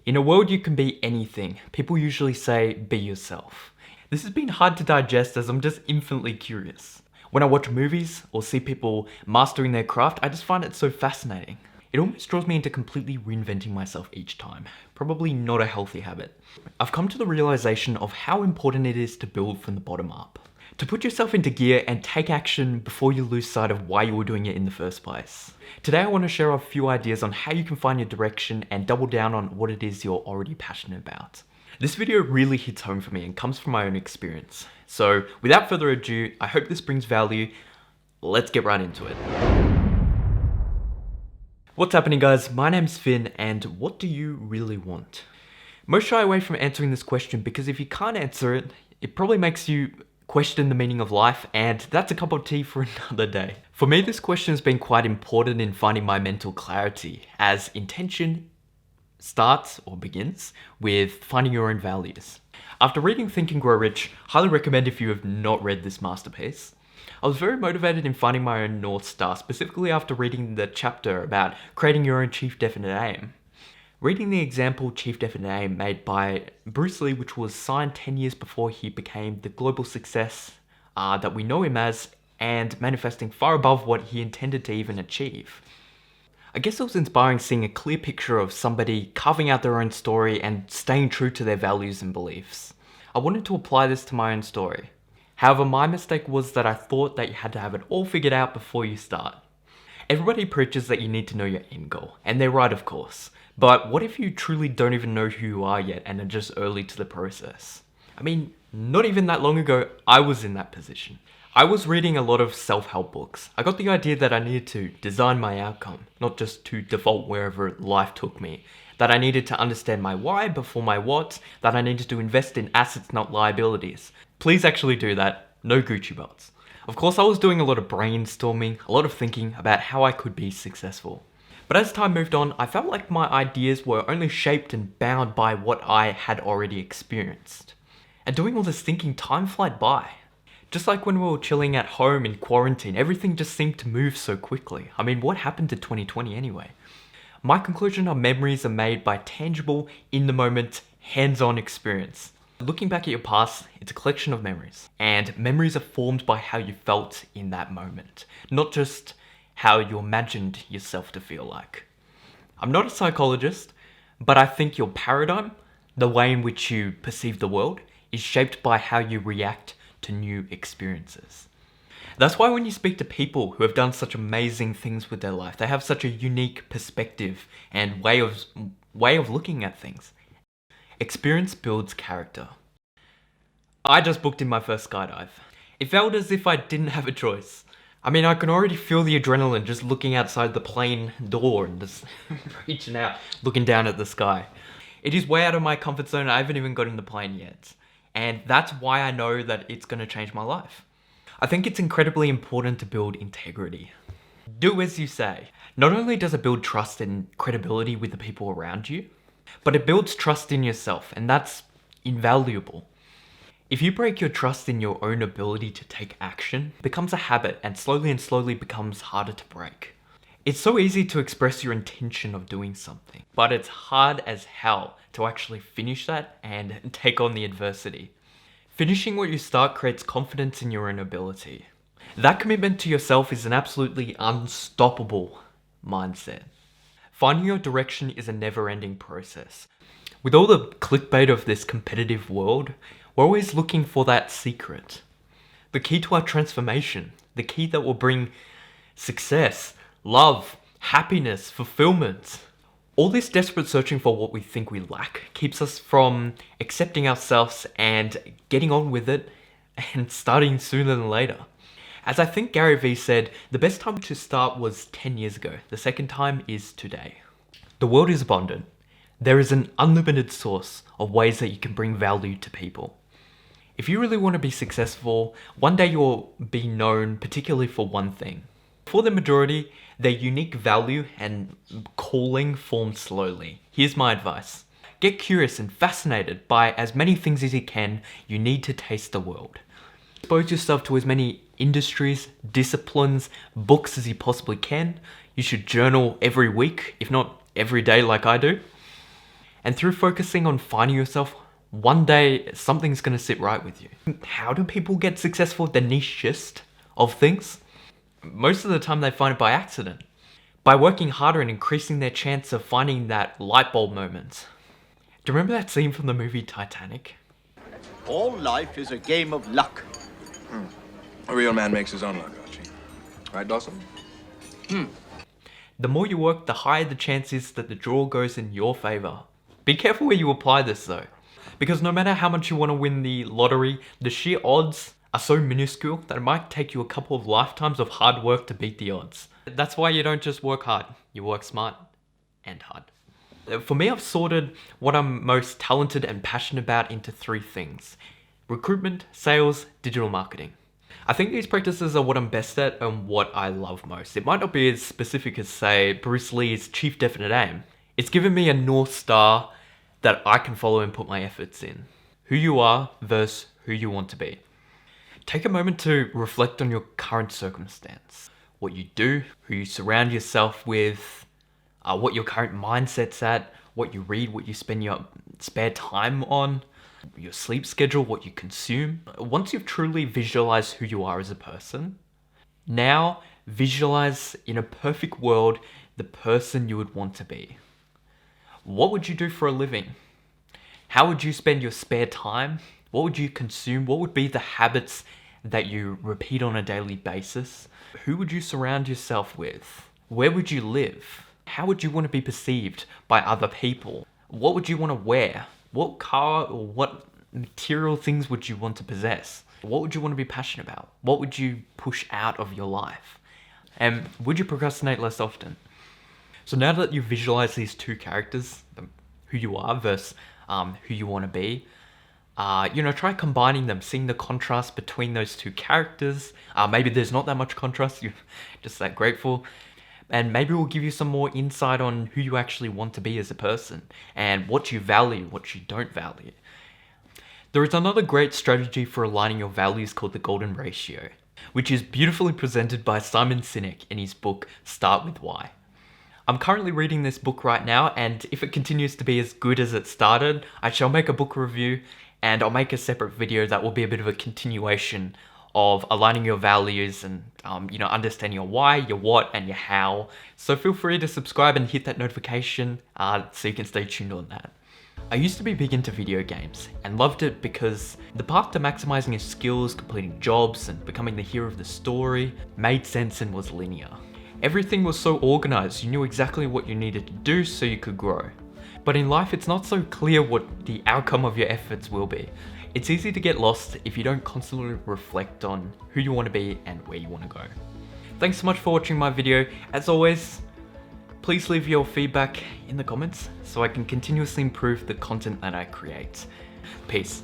In a world you can be anything, people usually say, be yourself. This has been hard to digest as I'm just infinitely curious. When I watch movies or see people mastering their craft, I just find it so fascinating. It almost draws me into completely reinventing myself each time. Probably not a healthy habit. I've come to the realization of how important it is to build from the bottom up. To put yourself into gear and take action before you lose sight of why you were doing it in the first place. Today I want to share a few ideas on how you can find your direction and double down on what it is you're already passionate about. This video really hits home for me and comes from my own experience. So without further ado, I hope this brings value. Let's get right into it. What's happening, guys? My name's Finn, and what do you really want? Most shy away from answering this question because if you can't answer it, it probably makes you question the meaning of life, and that's a cup of tea for another day. For me, this question has been quite important in finding my mental clarity, as intention starts or begins with finding your own values. After reading Think and Grow Rich, highly recommend if you have not read this masterpiece. I was very motivated in finding my own North Star, specifically after reading the chapter about creating your own chief definite aim. Reading the example Chief Definite Aim made by Bruce Lee, which was signed 10 years before he became the global success that we know him as, and manifesting far above what he intended to even achieve. I guess it was inspiring seeing a clear picture of somebody carving out their own story and staying true to their values and beliefs. I wanted to apply this to my own story. However, my mistake was that I thought that you had to have it all figured out before you start. Everybody preaches that you need to know your end goal, and they're right, of course. But what if you truly don't even know who you are yet and are just early to the process? I mean, not even that long ago, I was in that position. I was reading a lot of self-help books. I got the idea that I needed to design my outcome, not just to default wherever life took me. That I needed to understand my why before my what, that I needed to invest in assets, not liabilities. Please actually do that, no Gucci belts. Of course, I was doing a lot of brainstorming, a lot of thinking about how I could be successful. But as time moved on, I felt like my ideas were only shaped and bound by what I had already experienced. And doing all this thinking, time flied by. Just like when we were chilling at home in quarantine, everything just seemed to move so quickly. I mean, what happened to 2020 anyway? My conclusion are memories are made by tangible, in-the-moment, hands-on experience. Looking back at your past, it's a collection of memories. And memories are formed by how you felt in that moment, not just how you imagined yourself to feel like. I'm not a psychologist, but I think your paradigm, the way in which you perceive the world, is shaped by how you react to new experiences. That's why when you speak to people who have done such amazing things with their life, they have such a unique perspective and way of looking at things. Experience builds character. I just booked in my first skydive. It felt as if I didn't have a choice. I mean, I can already feel the adrenaline just looking outside the plane door and just reaching out, looking down at the sky. It is way out of my comfort zone. I haven't even got in the plane yet. And that's why I know that it's going to change my life. I think it's incredibly important to build integrity. Do as you say. Not only does it build trust and credibility with the people around you, but it builds trust in yourself, and that's invaluable. If you break your trust in your own ability to take action, it becomes a habit and slowly becomes harder to break. It's so easy to express your intention of doing something, but it's hard as hell to actually finish that and take on the adversity. Finishing what you start creates confidence in your own ability. That commitment to yourself is an absolutely unstoppable mindset. Finding your direction is a never-ending process. With all the clickbait of this competitive world, we're always looking for that secret. The key to our transformation, the key that will bring success, love, happiness, fulfillment. All this desperate searching for what we think we lack keeps us from accepting ourselves and getting on with it and starting sooner than later. As I think Gary Vee said, the best time to start was 10 years ago. The second time is today. The world is abundant. There is an unlimited source of ways that you can bring value to people. If you really want to be successful, one day you'll be known particularly for one thing. For the majority, their unique value and calling form slowly. Here's my advice. Get curious and fascinated by as many things as you can. You need to taste the world. Expose yourself to as many industries, disciplines, books as you possibly can. You should journal every week, if not every day like I do. And through focusing on finding yourself, one day something's gonna sit right with you. How do people get successful at the nichest of things? Most of the time they find it by accident. By working harder and increasing their chance of finding that light bulb moment. Do you remember that scene from the movie Titanic? All life is a game of luck. A real man makes his own luck, Archie. Right, Dawson? The more you work, the higher the chance is that the draw goes in your favor. Be careful where you apply this though, because no matter how much you want to win the lottery, the sheer odds are so minuscule that it might take you a couple of lifetimes of hard work to beat the odds. That's why you don't just work hard, you work smart and hard. For me, I've sorted what I'm most talented and passionate about into 3 things: recruitment, sales, digital marketing. I think these practices are what I'm best at and what I love most. It might not be as specific as, say, Bruce Lee's chief definite aim. It's given me a North Star that I can follow and put my efforts in. Who you are versus who you want to be. Take a moment to reflect on your current circumstance. What you do, who you surround yourself with, what your current mindset's at, what you read, what you spend your spare time on, your sleep schedule, what you consume. Once you've truly visualized who you are as a person, now visualize in a perfect world the person you would want to be. What would you do for a living? How would you spend your spare time? What would you consume? What would be the habits that you repeat on a daily basis? Who would you surround yourself with? Where would you live? How would you want to be perceived by other people? What would you want to wear? What car or what material things would you want to possess? What would you want to be passionate about? What would you push out of your life? And would you procrastinate less often? So now that you've visualized these 2 characters, who you are versus who you want to be, try combining them, seeing the contrast between those 2 characters. Maybe there's not that much contrast, you're just that grateful. And maybe we'll give you some more insight on who you actually want to be as a person and what you value, what you don't value. There is another great strategy for aligning your values called the Golden Ratio, which is beautifully presented by Simon Sinek in his book, Start With Why. I'm currently reading this book right now, and if it continues to be as good as it started, I shall make a book review, and I'll make a separate video that will be a bit of a continuation of aligning your values and understanding your why, your what, and your how. So feel free to subscribe and hit that notification so you can stay tuned on that. I used to be big into video games and loved it because the path to maximizing your skills, completing jobs, and becoming the hero of the story made sense and was linear. Everything was so organized, you knew exactly what you needed to do so you could grow. But in life, it's not so clear what the outcome of your efforts will be. It's easy to get lost if you don't constantly reflect on who you want to be and where you want to go. Thanks so much for watching my video. As always, please leave your feedback in the comments so I can continuously improve the content that I create. Peace.